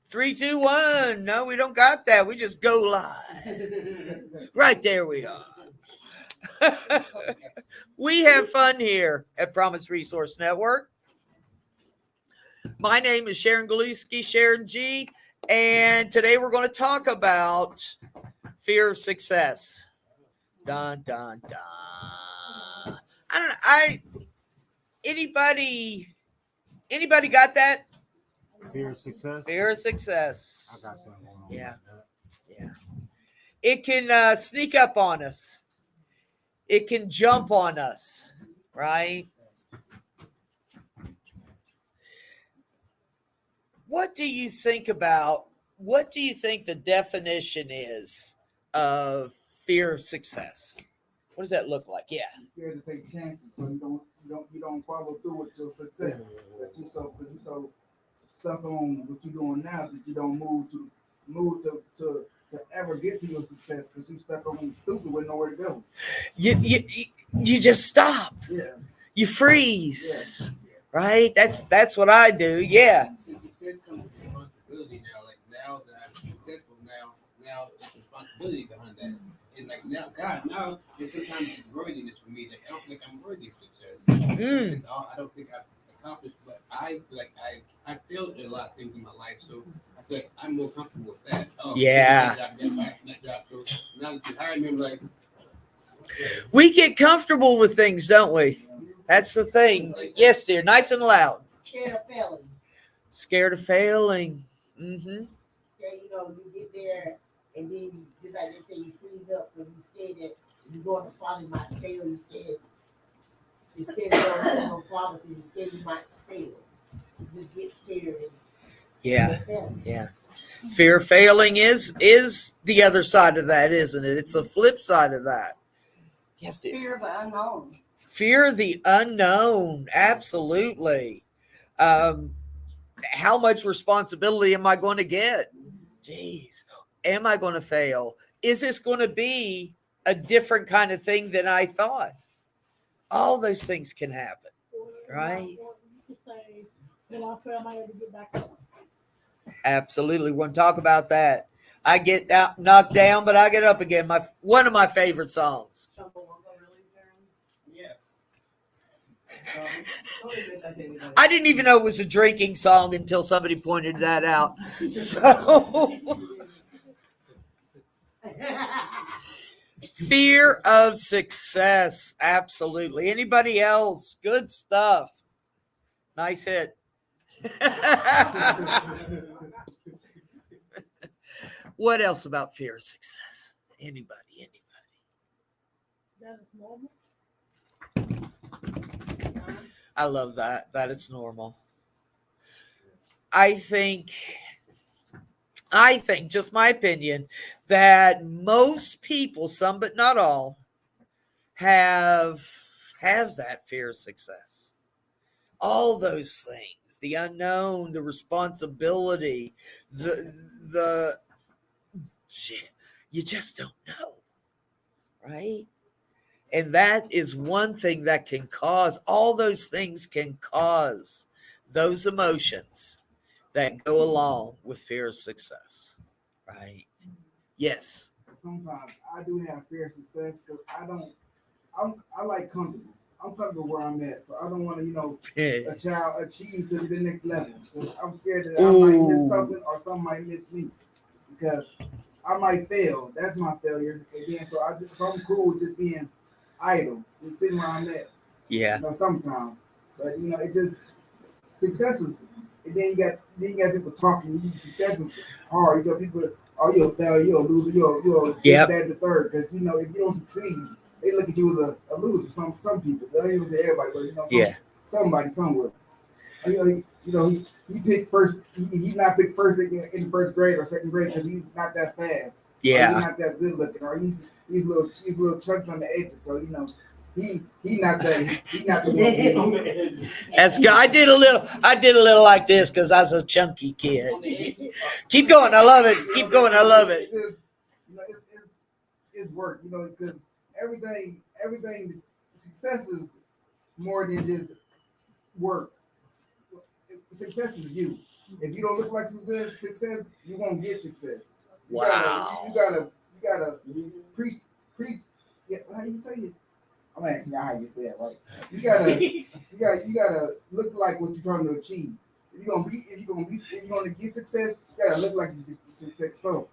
Three, two, one. No, we don't got that. We just go live. Right there we are. We have fun here at Promise Resource Network. My name is Sharon Galuski, Sharon G, and today we're going to talk about fear of success. Dun dun dun. I don't know. Anybody got that? Fear of success. Fear of success. I got something going on. Yeah. Yeah. It can sneak up on us. It can jump on us, right? What do you think the definition is of fear of success? What does that look like? Yeah. You're scared to take chances, so you don't follow through with your success. That you so stuck on what you're doing now that you don't move to ever get to your success because you stuck on stupid with nowhere to go. You just stop. Yeah. You freeze. Yeah. Right? That's what I do. Yeah. Success comes with responsibility now. Like now that I'm successful now it's responsibility behind that. And like now it's sometimes worthiness for me. Like I don't think I'm worthy of success. I don't think I've accomplished what I failed at a lot of things in my life. So I feel like I'm more comfortable with that. Yeah. That job. So now that you hired me, I'm like, we get comfortable with things, don't we? That's the thing. Yes, dear. Nice and loud. Scared of failing. Scared of failing. Mm-hmm. Scared, you get there and then you, just like they say, you freeze up because you're scared that you're going to follow, you might fail. You're scared of going to no father because you're scared you might fail. You just get scared. Yeah. Fear of failing is the other side of that, isn't it? It's the flip side of that. Yes, dear. Fear of the unknown. Fear of the unknown. Absolutely. How much responsibility am I going to get? Jeez. Am I going to fail? Is this going to be a different kind of thing than I thought? All those things can happen, right? Or you could say, I fail, am I able to get back up? Absolutely. We're going to talk about that. I get knocked down, but I get up again. One of my favorite songs. I didn't even know it was a drinking song until somebody pointed that out. So, fear of success. Absolutely. Anybody else? Good stuff. Nice hit. What else about fear of success? Anybody? That is normal. I love that it's normal. I think, just my opinion, that most people, some but not all, have that fear of success. All those things, the unknown, the responsibility, the shit, you just don't know, right? And that is one thing that can cause, all those things can cause those emotions that go along with fear of success, right? Yes. Sometimes I do have fear of success because I like comfortable. I'm comfortable where I'm at, so I don't want to, a child achieve to the next level. I'm scared that I might miss something or something might miss me because I might fail. That's my failure. Again, so I'm cool with just being idle, just sitting where I'm at. Yeah. Sometimes, but it just success is. And then you got people talking. Success is hard. You got people. Oh, you'll fail. You'll lose. You'll get that in the third because if you don't succeed, they look at you as a loser. Some people. They don't even say everybody, but somebody somewhere. He picked first. He's not picked first in first grade or second grade because he's not that fast. Yeah. Or he's not that good looking, or he's little chunky on the edges. So he not that he not the one. That's good. I did a little like this because I was a chunky kid. Keep going. I love it. Keep going. I love it. It's work. Because everything. Success is more than just work. Success is you. If you don't look like success, you're gonna get success. Wow. You gotta preach. Yeah, how you say it? I'm asking you how you say it, right? You gotta look like what you're trying to achieve. If you're gonna get success, you gotta look like you're successful.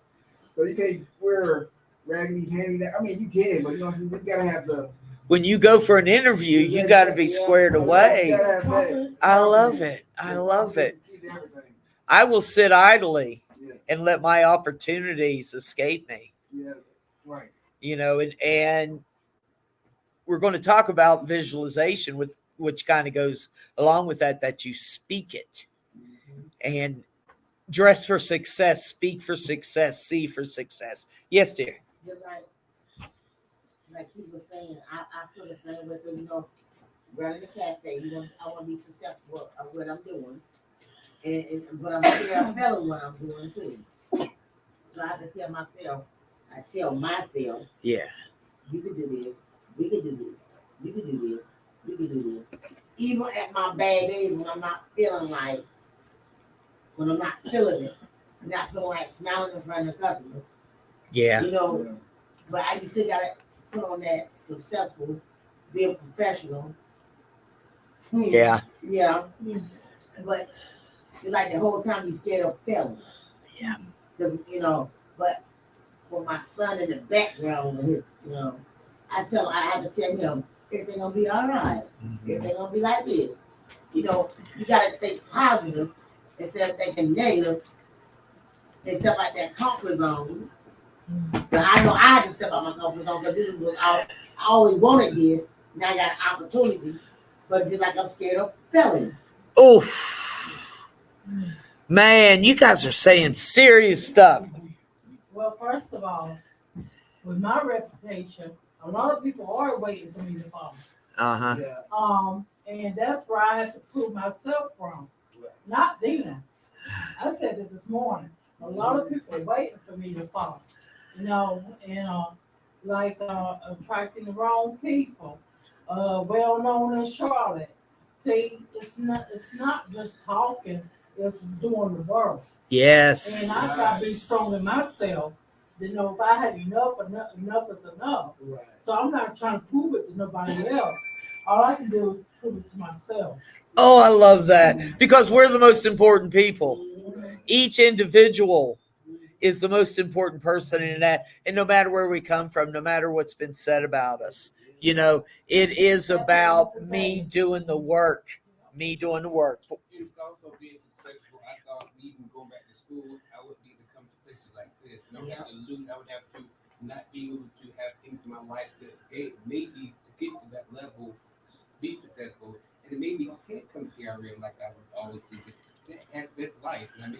So you can't wear raggedy, handy. I mean, you can, but you know what I'm saying. You gotta have the. When you go for an interview, you got to be squared away. You gotta have that. I love it. I love it. I will sit idly and let my opportunities escape me. Yeah, right. You know, and we're going to talk about visualization, with which kind of goes along with that you speak it and dress for success, speak for success, see for success. Yes, dear. Just like he was saying, I feel the same way, because, you know, running a cafe, I want to be successful at what I'm doing. But I'm sure I fell in what I'm doing too. So I have to tell myself, Yeah. you can do this, we can do this, you can do this, we can do this. Even at my bad days when I'm not feeling it, not feeling like smiling in front of the customers. Yeah. You know, but you still gotta put on that successful, be a professional. Yeah. Yeah. But it's like the whole time you're scared of failing. Yeah. Because, you know, but with my son in the background, I have to tell him, everything gonna be all right. Everything gonna be like this. You know, you gotta think positive instead of thinking negative and step out that comfort zone. So I know I had to step out my comfort zone, because this is what I always wanted this. Now I got an opportunity, but just like I'm scared of failing. Oof. Man, you guys are saying serious stuff. Well, first of all, with my reputation, a lot of people are waiting for me to fall. Uh-huh. Yeah. And that's where I had to prove myself from. Not then. I said it this morning. A lot of people are waiting for me to fall. You know, and attracting the wrong people. Well known in Charlotte. See, it's not just talking, it's doing the work. Yes. And I gotta be strong in myself to know if I had enough is enough. Right. So I'm not trying to prove it to nobody else. All I can do is prove it to myself. Oh, I love that, because we're the most important people. Each individual is the most important person in that. And no matter where we come from, no matter what's been said about us, you know, it is about me doing the work. Me doing the work. It's also being successful. I thought even going back to school, I would need to come to places like this. And I would have to lose. I would have to not be able to have things in my life to maybe to get to that level, be successful. And it maybe I can't come to PRM like I would always do. That's life. And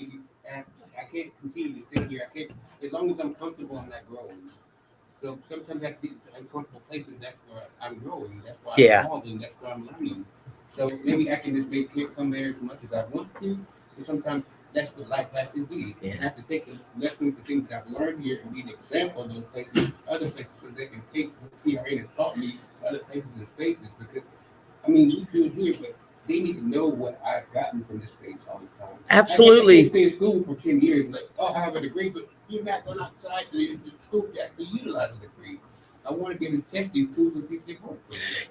I can't continue to stay here. I can't, as long as I'm comfortable, I'm not growing. So sometimes I have to get to uncomfortable places. That's where I'm growing. That's why I'm evolving. That's where I'm learning. So maybe I can just come there as much as I want to. And sometimes that's what life classes be. Yeah. I have to take a lesson the things that I've learned here and be an example of those places, other places, so they can take what PRN has taught me, other places and spaces. Because I mean, we do it here, but they need to know what I've gotten from this space all the time. Absolutely. I can't stay in school for 10 years, like, I have a degree, but you're not going outside to school to actually utilize a degree. I want to be able to test these tools and see if they work.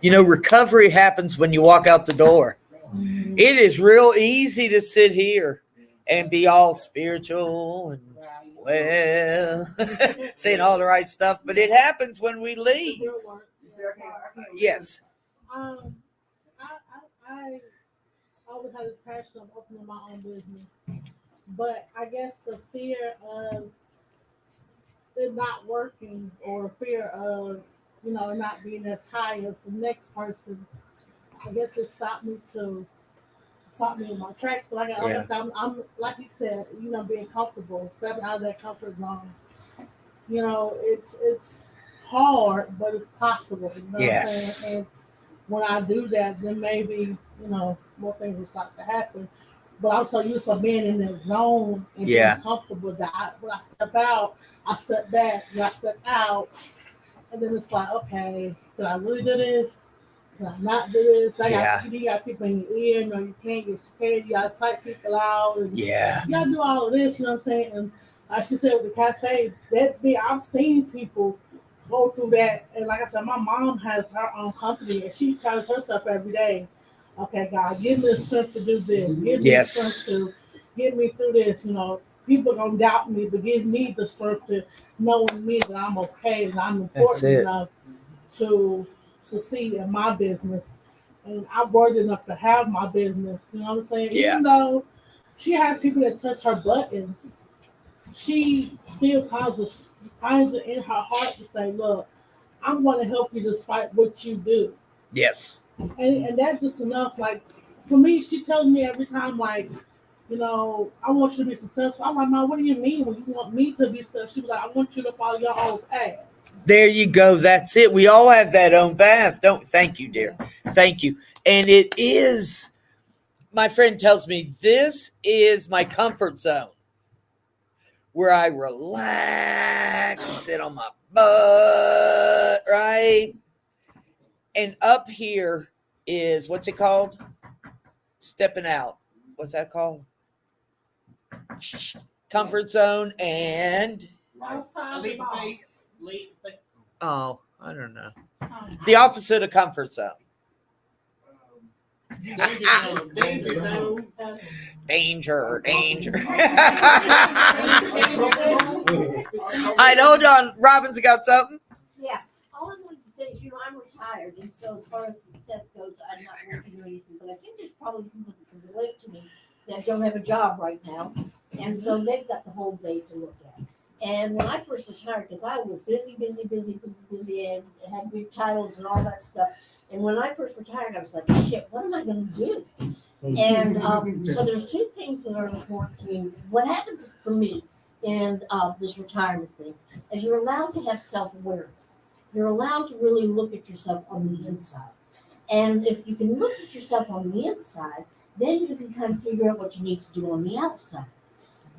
You know, recovery happens when you walk out the door. It is real easy to sit here and be all spiritual and, well, saying all the right stuff, but it happens when we leave. Yes. I always had this passion of opening my own business, but I guess the fear of it not working, or fear of it not being as high as the next person's, I guess it stopped me in my tracks. But like I said, I'm like you said, being comfortable, stepping out of that comfort zone. It's hard, but it's possible. You know what I'm saying? And when I do that, then maybe more things will start to happen. But I'm so used to being in that zone and being comfortable that when I step out, I step back, and I step out, and then it's like, okay, did I really do this? Can I not do this? Yeah. You got people in your ear, you can't get scared. You got to psych people out. And Yeah. you got to do all of this, you know what I'm saying? And like she said with the cafe, I've seen people go through that. And like I said, my mom has her own company and she tells herself every day, okay, God, give me the strength to do this. Give me the strength Yes. to get me through this. People gonna doubt me, but give me the strength to know in me that I'm okay and I'm That's important it. enough to succeed in my business. And I'm worthy enough to have my business. You know what I'm saying? Yeah. Even though she has people that touch her buttons, she still finds it in her heart to say, look, I want to help you despite what you do. Yes. And that's just enough. Like, for me, she tells me every time, like, I want you to be successful. I'm like, Mom, what do you mean when you want me to be successful? She was like, I want you to follow your own path. There you go. That's it. We all have that own path. Don't. Thank you, dear. Thank you. And it is. My friend tells me this is my comfort zone, where I relax and sit on my butt, right? And up here is what's it called? Stepping out. What's that called? Comfort zone and Leap of faith. Leap of faith. oh, I don't know. The opposite of comfort zone. Danger zone. Danger zone. Danger, danger. I hold on. Robin's got something. Yeah, all I wanted to say is, I'm retired, and so as far as success goes, I'm not working or anything, but I think there's probably people that can relate to me that don't have a job right now, and so they've got the whole day to look at. And when I first retired, because I was busy, and had big titles and all that stuff, and when I first retired, I was like, shit, what am I going to do? And so there's two things that are important to me. What happens for me in this retirement thing is you're allowed to have self-awareness. You're allowed to really look at yourself on the inside. And if you can look at yourself on the inside, then you can kind of figure out what you need to do on the outside.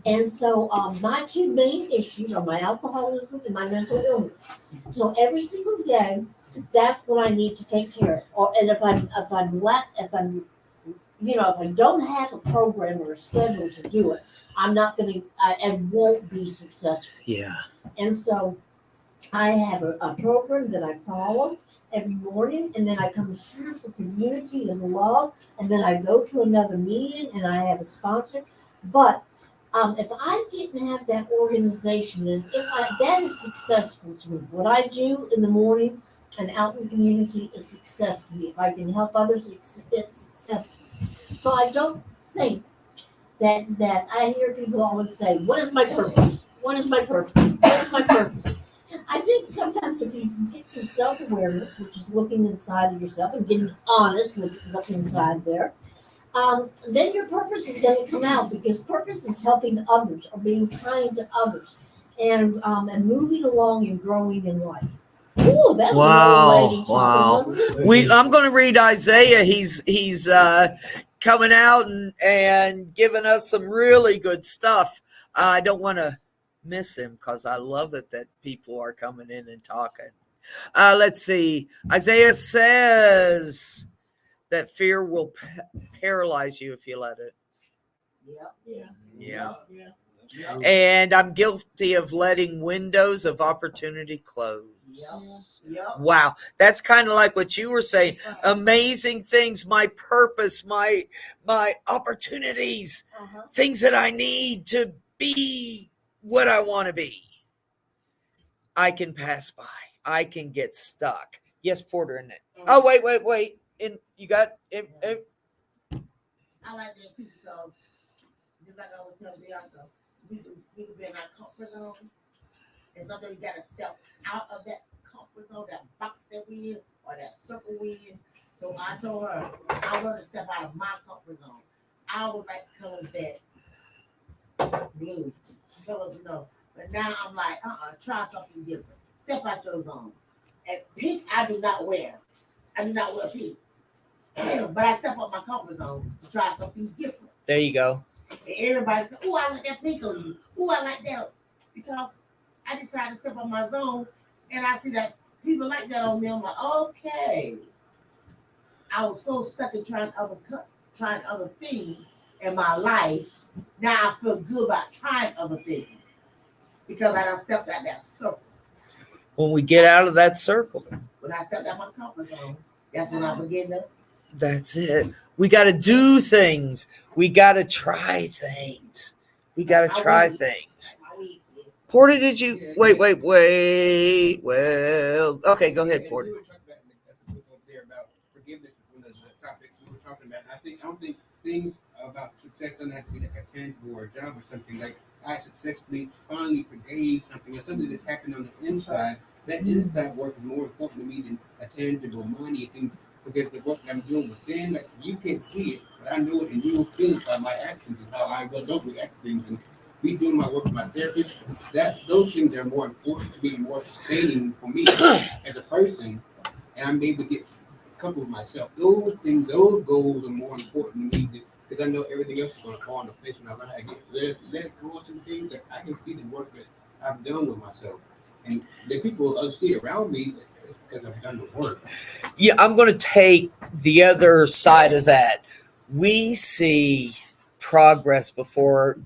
And so my two main issues are my alcoholism and my mental illness. So every single day, that's what I need to take care of. And if I don't have a program or a schedule to do it, I'm not going to, I won't be successful. Yeah. And so I have a program that I follow every morning, and then I come here for community and love, and then I go to another meeting and I have a sponsor. But if I didn't have that organization, and that is successful to me. What I do in the morning and out in the community is success to me. If I can help others, it's successful. So I don't think that I hear people always say, what is my purpose? What is my purpose? What is my purpose? I think sometimes if you get some self-awareness, which is looking inside of yourself and getting honest with what's inside there, then your purpose is going to come out, because purpose is helping others or being kind to others and moving along and growing in life. Ooh, that was an old lady talking, wasn't it? I'm going to read Isaiah. He's coming out and giving us some really good stuff. I don't want to miss him because I love it that people are coming in and talking. Let's see. Isaiah says that fear will paralyze you if you let it. Yeah. And I'm guilty of letting windows of opportunity close. Wow. That's kind of like what you were saying. Amazing things, my purpose, my opportunities, things that I need to be what I want to be. I can pass by. I can get stuck. Yes, Porter, in it. Oh, wait. And you got it. I like that too, because just like I always tell Bianca, we can be in our comfort zone, and sometimes you gotta step out of that comfort zone, that box that we in, or that circle we in. So I told her I want to step out of my comfort zone. I would like colors that blue colors, But now I'm like, try something different. Step out your zone. And pink, I do not wear. I do not wear pink. But I step up my comfort zone to try something different. There you go. And everybody says, "Oh, I like that pink on you. Oh, I like that." Because I decided to step up my zone, and I see that people like that on me. I'm like, okay. I was so stuck in trying other things in my life. Now I feel good about trying other things because I done stepped out that circle. When we get out of that circle, When I stepped out my comfort zone, that's when I begin to. that's it. We got to do things. We got to try things. We got to try things. Porter, did you wait? Well, okay, go ahead, Porter. You were talking about there about forgiveness is one of the topics we were talking about. I don't think things about success don't have to be like a tangible or a job or something. Like I successfully finally forgave something or something that's happened on the inside. That inside work is more important to me than a tangible money things because the work that I'm doing within, like you can't see it, but I know it and you will feel it by my actions and how I don't react to things and me doing my work with my therapist, those things are more important to me, more sustaining for me as a person, and I'm able to get comfortable with myself. Those things, those goals are more important to me because I know everything else is going to fall into place when I learn how to let go of some things. Like I can see the work that I've done with myself, and the people see around me it's because I've done the work. Yeah, I'm going to take the other side of that. We see progress before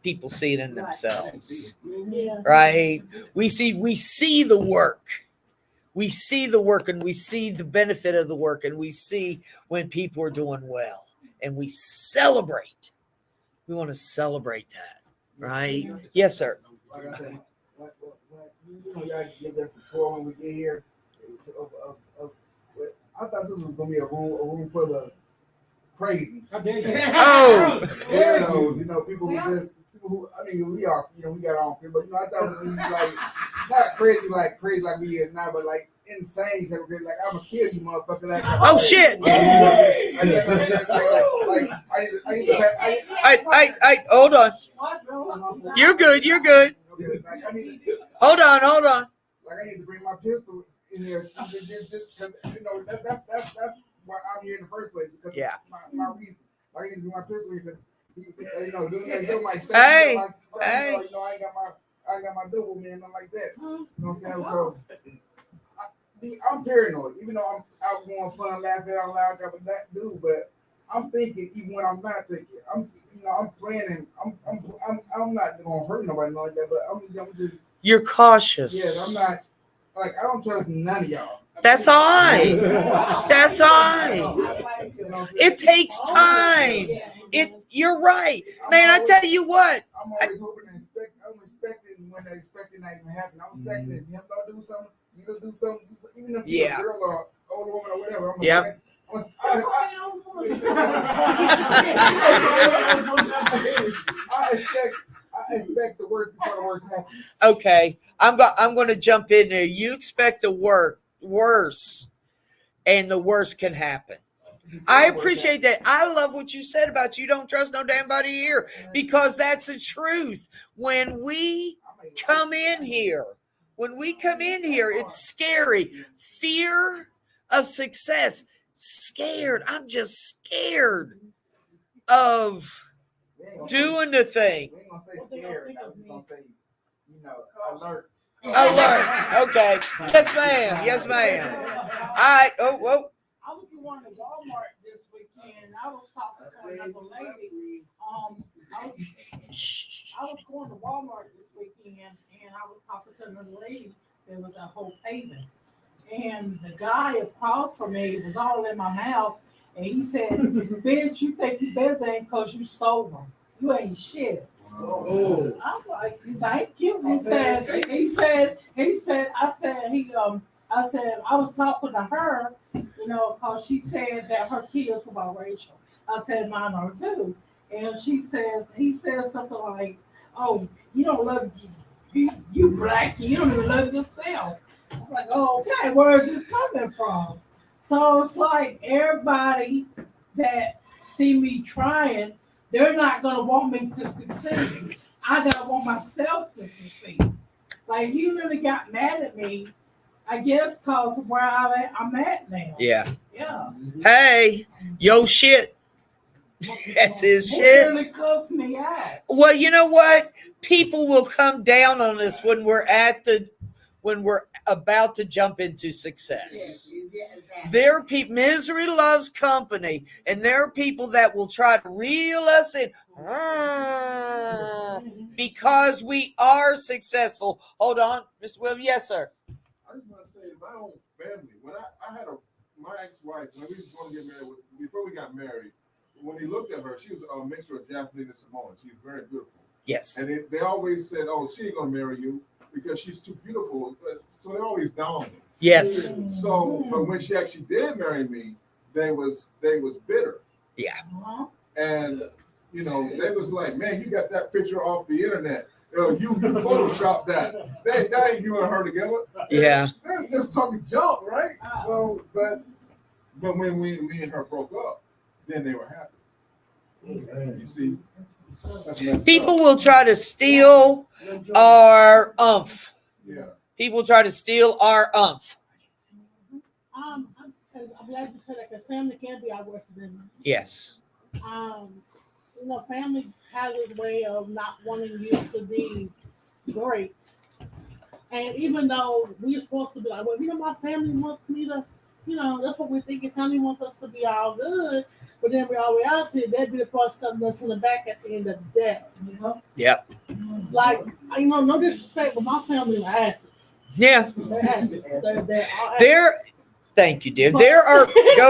people see it in themselves, Yeah. right? We see the work. We see the work and we see the benefit of the work and we see when people are doing well and we celebrate. We want to celebrate that, right? Yes, sir. Like I said, y'all give us the tour when we get here. I thought this was gonna be a room full of crazies. Oh, Weirdos, people who I mean we are, we got our own people, but I thought we'd be like not crazy like we is now, but like insane type of crazy. Like I'm gonna kill you, motherfucker. Like, oh shit! I hold on. You're good. You're good. Hold on. Like I need to bring my pistol in here just because that's why I'm here in the first place because my reason. Like I need to bring my pistol here because doing like Hey. I ain't got my double man, nothing like that. You know what I'm saying? So I'm paranoid, even though I'm out going fun, laughing out loud, got that dude, but I'm thinking even when I'm not thinking. I'm planning. I'm not gonna hurt nobody like that, but I'm just. You're cautious. Yeah, I'm not. Like I don't trust none of y'all. That's all right. That's all right. It takes time. You're right, man. I tell you what. I'm always hoping and expecting. I'm expecting when they're expecting that even happen. I'm expecting him to do something. You to do something, even if you're a girl or old woman or whatever. I expect the worst before the worst happens. Okay, I'm going to jump in there. You expect the worse, and the worst can happen. I appreciate that. I love what you said about you don't trust no damn body here because that's the truth. When we come in here, it's scary. Fear of success. Scared. I'm just scared of doing the thing. We ain't gonna say scared. I'm just gonna say, alert. Alert. Okay. Yes, ma'am. All right. Oh. I was going to Walmart this weekend. I was talking to another lady. I was going to Walmart this weekend, and I was talking to another lady. There was a whole Haven, and the guy across from me was all in my mouth, and he said, "Bitch, you think you better than because you sober? You ain't shit." Oh. I'm like, thank you. I was talking to her, because she said that her kids were biracial. I said mine are too. And he says something like, "Oh, you don't love you black, you don't even love yourself." I'm like, "Oh, okay, where is this coming from?" So it's like everybody that see me trying, they're not gonna want me to succeed. I gotta want myself to succeed. Like he really got mad at me, I guess, cause of where I'm at now. Yeah. Yeah. Hey, yo, shit. That's his He shit. really cussed me out. Well, you know what? People will come down on us when we're at the when we're about to jump into Yes, success. exactly. There are people, misery loves company, and there are people that will try to reel us in because we are successful. Hold on, Mr. Williams. Yes, sir. I just want to say, in my own family, when I had my ex-wife, when we was going to get married, before we got married, when he looked at her, she was a mixture of Japanese and Samoan. She was very beautiful. Yes. And they always said, "Oh, she ain't gonna marry you because she's too beautiful." So they always downed me. Yes. So, but when she actually did marry me, they was bitter. Yeah. And they was like, "Man, you got that picture off the internet. You photoshopped that. That ain't you and her together." Yeah. They're just talking junk, right? So, but when me and her broke up, then they were happy. You see, that's messed People up. will try to steal our umph. Yeah. People try to steal our umph. I'm glad you said that because family can be our worst enemy. Yes. Family has its way of not wanting you to be great. And even though we're supposed to be like, well, my family wants me to, that's what we're thinking. Family wants us to be all good. But then in reality, they'd be the part of something that's in the back at the end of the day. Yep. Like, no disrespect, but my family are asses. Yeah. They're asses. They're all asses. Thank you, dear. Go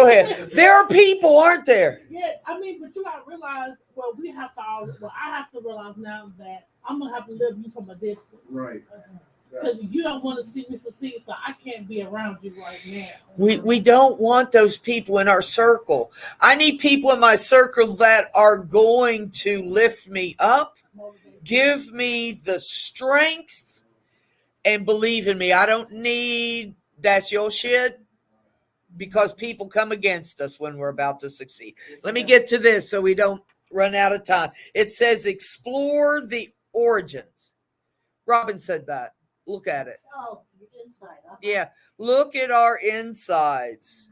ahead. There are people, aren't there? Yeah, but you gotta realize, I have to realize now that I'm gonna have to live you from a distance. Right. Because you don't want to see me succeed, so I can't be around you right now. We don't want those people in our circle. I need people in my circle that are going to lift me up, give me the strength, and believe in me. I don't need that's your shit, because people come against us when we're about to succeed. Let me get to this so we don't run out of time. It says explore the origins. Robin said that. Look at it. Oh, your inside. Yeah, look at our insides.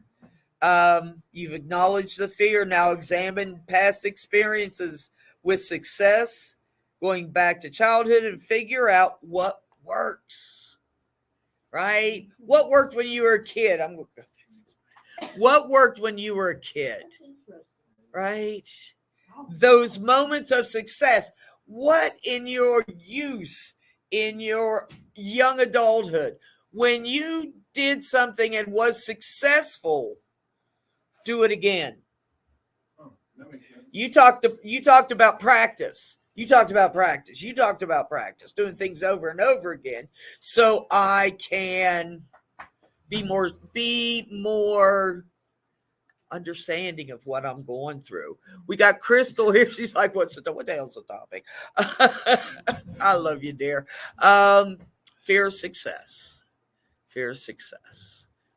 You've acknowledged the fear. Now examine past experiences with success, going back to childhood, and figure out what works. Right? What worked when you were a kid? What worked when you were a kid? Right? Those moments of success. What in your youth, in your young adulthood, when you did something and was successful, do it again. That makes sense. You talked about practice. You talked about practice, doing things over and over again, so I can be more understanding of what I'm going through. We got Crystal here. She's like, what the hell's the topic? I love you, dear. Fear of success.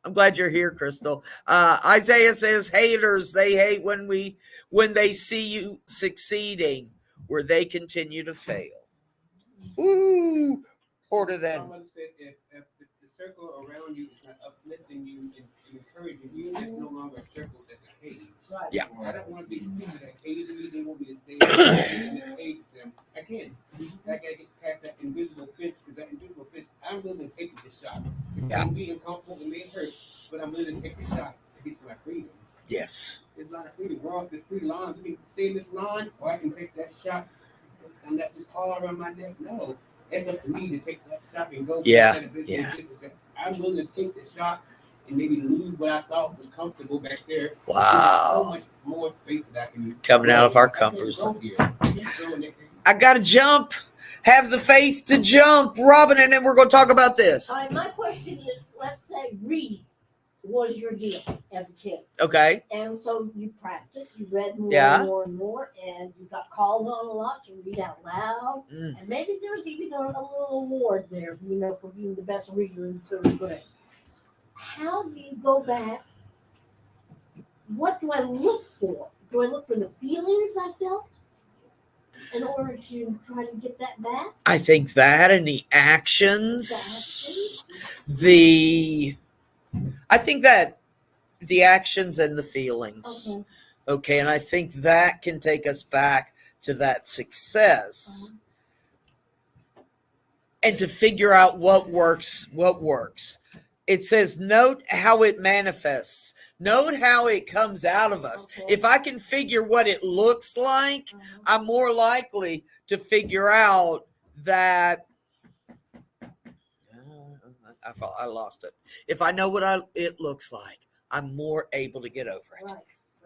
I'm glad you're here, Crystal. Isaiah says haters, they hate when they see you succeeding, where they continue to fail. Ooh, harder than. Someone said if the circle around you is not uplifting you and encouraging you, that's no longer a circle, that's a cage. Right. Yeah. I don't want to be people that hated me, they want me to stay in this cage with them. I can't. I gotta get past that invisible fence, because that invisible fence, I'm willing to take the shot. Yeah. I'm being uncomfortable, it may hurt, but I'm willing to take the shot to get to my freedom. Yes. There's a lot of freedom. We're off this free line. You can stay in this line, or I can take that shot and let this collar around my neck. No. It's up to me to take that shot and go. Yeah. Yeah. I'm willing to take the shot and maybe lose what I thought was comfortable back there. Wow. So much more space that I can Coming out of our comfort zone. I gotta jump. Have the faith to jump, Robin, and then we're going to talk about this. All right, my question is, let's say reading was your deal as a kid. Okay. And so you practiced, you read more Yeah. and more and more, and you got called on a lot to read out loud. And maybe there was even a little award there, for being the best reader in third grade. How do you go back? What do I look for? Do I look for the feelings I felt in order to try to get that back? I think that and the actions, I think that the actions and the feelings. Okay, and I think that can take us back to that success. and to figure out what works. It says, note how it manifests. Note how it comes out of us. Okay. If I can figure what it looks like, I'm more likely to figure out that I lost it. If I know what it looks like, I'm more able to get over it.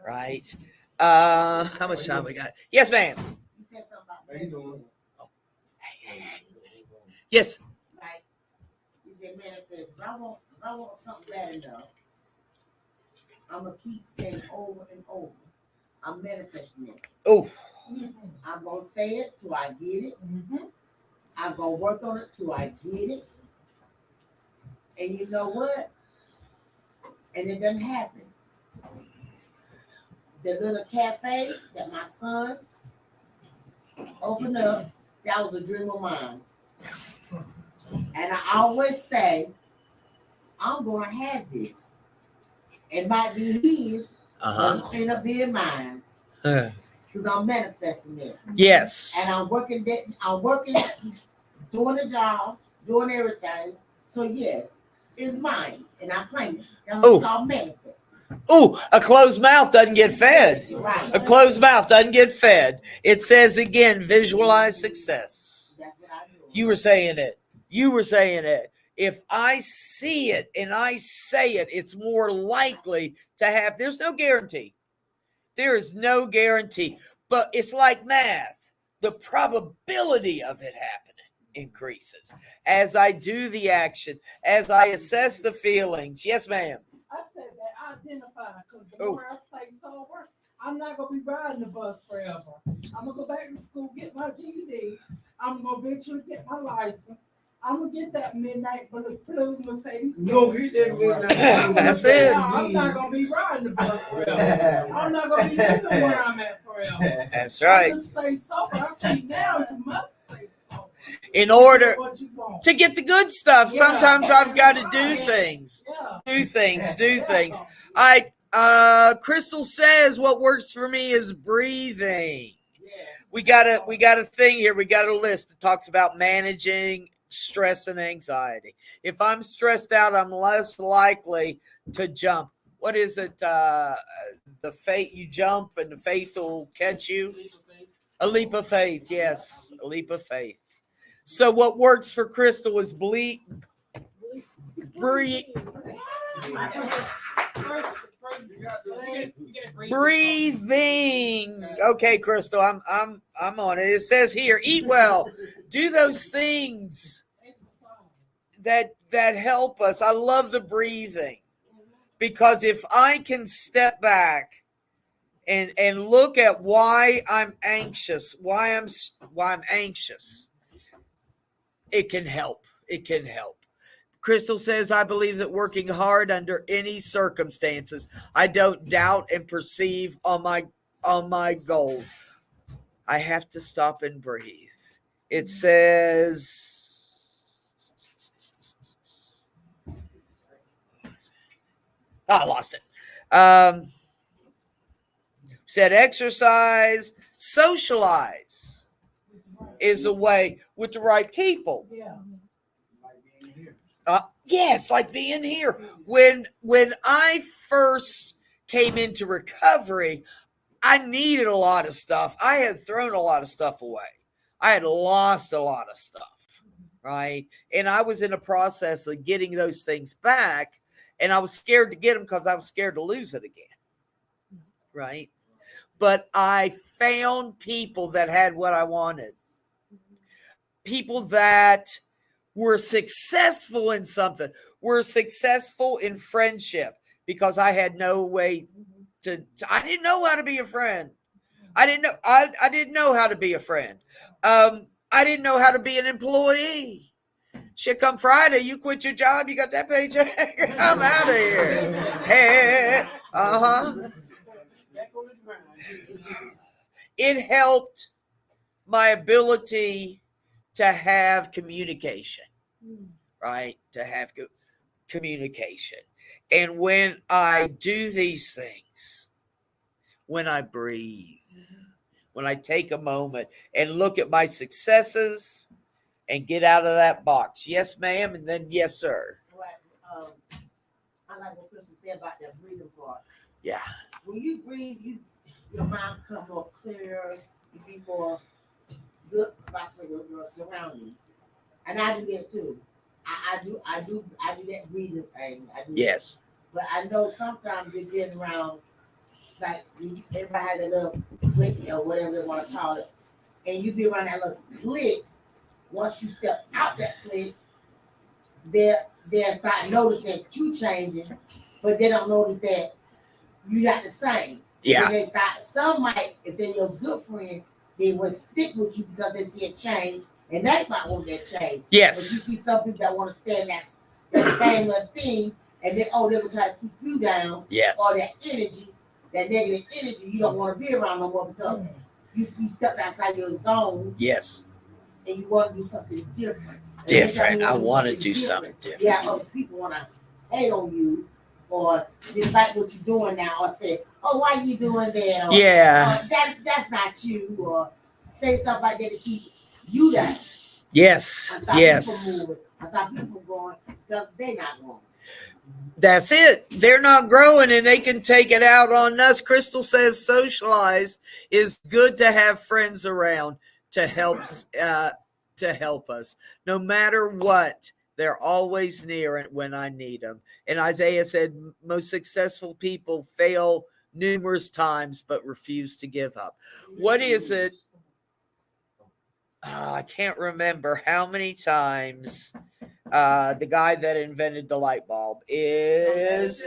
Right? How much time we got? Yes, ma'am. You said something about How you doing? Yes. like you said manifest. If I want something bad enough, I'm gonna keep saying over and over. I'm manifesting it. Oh, I'm gonna say it till I get it. I'm gonna work on it till I get it. And you know what? And it doesn't happen. The little cafe that my son opened up, that was a dream of mine. And I always say, I'm gonna have this. It might be his, but it'll end up being mine. Because I'm manifesting it. Yes. And I'm working, doing the job, doing everything. So yes, it's mine. And I claim it. That's Ooh. called manifesting. Ooh, a closed mouth doesn't get fed. Right. A closed mouth doesn't get fed. It says again, visualize success. That's what I do. You were saying it. If I see it and I say it, it's more likely to have. There's no guarantee. There is no guarantee. But it's like math. The probability of it happening increases as I do the action, as I assess the feelings. Yes, ma'am. I said that I identify because the more I stay sober, I'm not gonna be riding the bus forever. I'm gonna go back to school, get my GED. I'm gonna eventually get my license. I'm gonna get that midnight blue Mercedes. No, he didn't get that. That's it. I'm not gonna be riding the bus forever. I'm not gonna be living where I'm at forever. That's I right. just stay sober. I see now you must stay sober. In order What you want. to get the good stuff, Yeah. sometimes I've got to do things. Yeah. Do things. Crystal says what works for me is breathing. We got a thing here. We got a list that talks about managing stress and anxiety. If I'm stressed out, I'm less likely to jump. What is it? The faith, you jump and the faith will catch you. A leap of faith. Yes, a leap of faith. So what works for Crystal is breathe. Breathing. Okay, Crystal, I'm on it. It says here, eat well, do those things that help us. I love the breathing because if I can step back and look at why I'm anxious, why I'm anxious, it can help. Crystal says, I believe that working hard under any circumstances, I don't doubt and perceive on my goals. I have to stop and breathe. It says, I lost it. Said exercise, socialize is a way with the right people. Yeah. Yes, like being here. When I first came into recovery, I needed a lot of stuff. I had thrown a lot of stuff away. I had lost a lot of stuff, right? And I was in a process of getting those things back, and I was scared to get them because I was scared to lose it again, right? But I found people that had what I wanted. People that were successful in something, were successful in friendship, because I had no way I didn't know how to be a friend. I didn't know how to be a friend. I didn't know how to be an employee. Shit, come Friday, you quit your job, you got that paycheck, I'm out of here. Hey, It helped my ability to have communication, right? To have communication. And when I do these things, when I breathe, when I take a moment and look at my successes and get out of that box. Yes, ma'am, and then yes, sir. Right. I like what Crystal said about that breathing part. Yeah. When you breathe, your mind become more clear. You be more good about your surroundings. And I do that too. I do that breathing thing. I do. Yes. But I know sometimes you're getting around, like everybody has that little click or whatever they want to call it, and you be around that little click. Once you step out that click, they'll start noticing that you changing, but they don't notice that you not the same. Yeah. Then they start. Some might, if they're your good friend, they will stick with you because they see a change, and they might want that change. Yes. But you see some people that want to stay in that same little thing, and they're gonna try to keep you down. Yes. Or that energy, that negative energy, you don't want to be around no more because you stepped outside your zone. Yes. And you want to do something different. Different. I want to do something different. Yeah, other people want to hate on you or dislike what you're doing now, or say, "Oh, why you doing that?" Or, Yeah. Or, that's not you, or say stuff like that to keep you down. Yes. And stop Yes. people moving. And stop people from going because they're not growing. That's it. They're not growing and they can take it out on us. Crystal says socialize is good to have friends around to help us. No matter what, they're always near when I need them. And Isaiah said most successful people fail numerous times but refuse to give up. What is it? I can't remember how many times the guy that invented the light bulb is.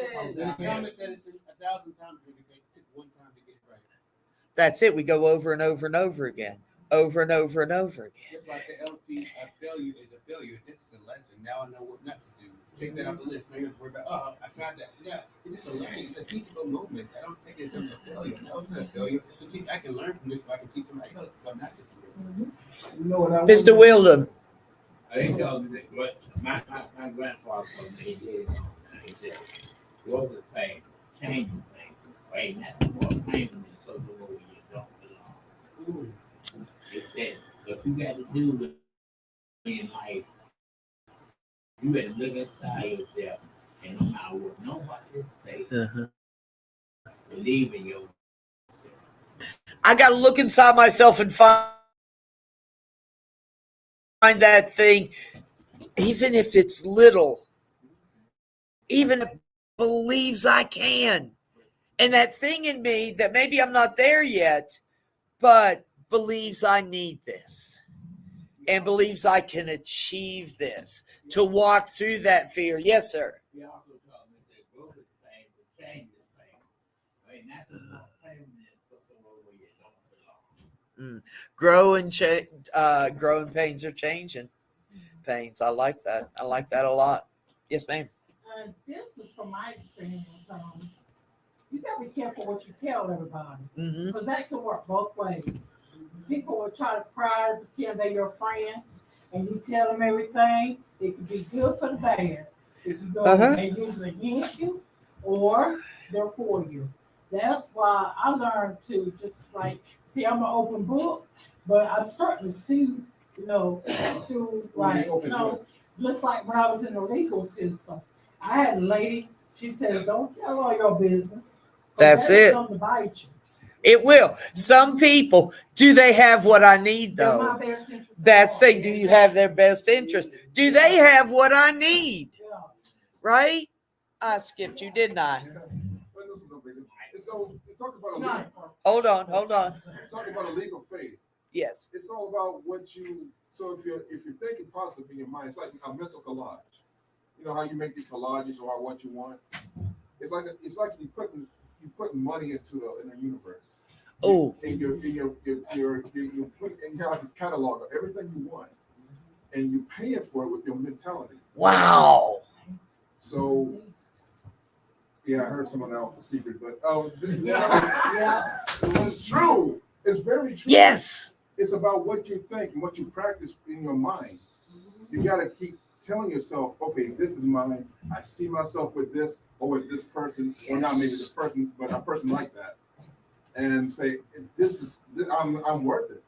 That's it. We go over and over and over again. Over and over and over again. Just like the LT, a failure is a failure. This is a lesson. Now I know what not to do. Take that off the list. Maybe work out. I tried that. Yeah, it's just a learning. It's a teachable moment. I don't take it as a failure. No, it's not a failure. I can learn from this. So I can teach somebody else what not to do. You know what I Mr. Wildham. They told me that what my grandfather told me he said, what was pain? Changing things. Ain't nothing more painful than something where you don't belong. It's that what you got to do in life, you better look inside yourself and no matter what nobody say, believe in yourself. I got to look inside myself and find that thing, even if it's little, even if it believes I can. And that thing in me that maybe I'm not there yet, but believes I need this and believes I can achieve this to walk through that fear. Yes, sir. He also told me that grow this thing, but change this thing. Ain't nothing more painful than something where you don't belong. Growing pains are changing pains. I like that. I like that a lot. Yes, ma'am. This is from my experience. You gotta be careful what you tell everybody, because that can work both ways. People will try to pry and pretend they're your friend, and you tell them everything. It could be good for the bad. If you go, they use it against you, or they're for you. That's why I learned to just like, see, I'm an open book, but I'm starting to see, through like, just like when I was in the legal system, I had a lady, she says, don't tell all your business. That's it. Come to bite you. It will. Some people, do they have what I need though? My best interest. That's the thing. Do you have their best interest? Do they have what I need? Yeah. Right? I skipped you, didn't I? So talk about Hold on. talk about a legal faith. Yes. It's all about what you. So if you're thinking positive in your mind, it's like a mental collage. You know how you make these collages or what you want. It's like you putting money into the universe. Oh. And you put and you have this catalog of everything you want, and you pay it for it with your mentality. Wow. So. Yeah, I heard someone else secret, but it's true. It's very true. Yes. It's about what you think and what you practice in your mind. You got to keep telling yourself, okay, this is mine. I see myself with this or with this person, or not maybe this person, but a person like that, and say, I'm worth it.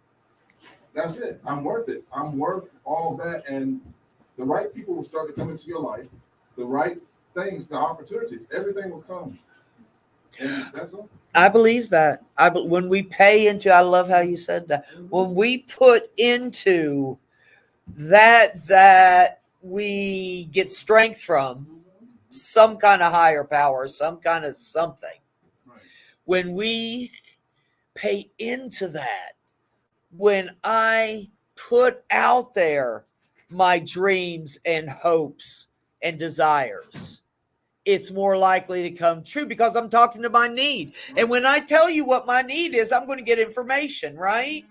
That's it. I'm worth it. I'm worth all that. And the right people will start to come into your life. The right things, the opportunities, everything will come. And that's all. I believe that. When we pay into, I love how you said that. When we put into that we get strength from some kind of higher power, some kind of something. Right. When we pay into that, when I put out there my dreams and hopes and desires, it's more likely to come true because I'm talking to my need. And when I tell you what my need is, I'm going to get information, right?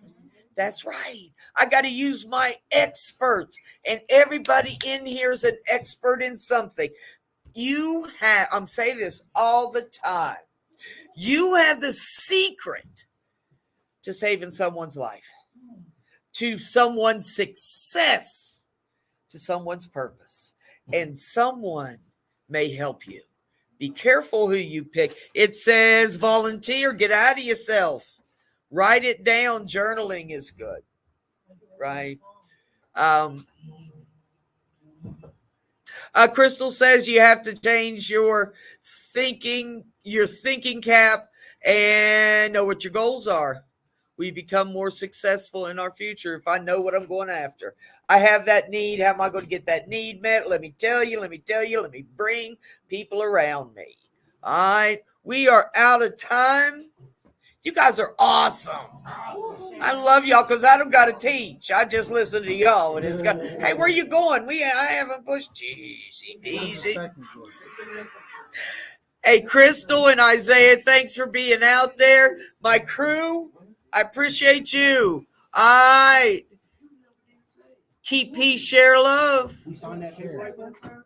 That's right. I got to use my experts. And everybody in here is an expert in something. I'm saying this all the time. You have the secret to saving someone's life, to someone's success, to someone's purpose. And someone may help you. Be careful who you pick. It says volunteer, get out of yourself. Write it down. Journaling is good, right? Crystal says you have to change your thinking cap and know what your goals are. We become more successful in our future if I know what I'm going after. I have that need. How am I going to get that need met? Let me tell you. Let me bring people around me. All right. We are out of time. You guys are awesome. I love y'all because I don't got to teach. I just listen to y'all. And it's got, hey, where you going? I haven't pushed. Easy. Hey, Crystal and Isaiah, thanks for being out there. My crew, I appreciate you. All right. Keep peace, share love. We signed that paper right there?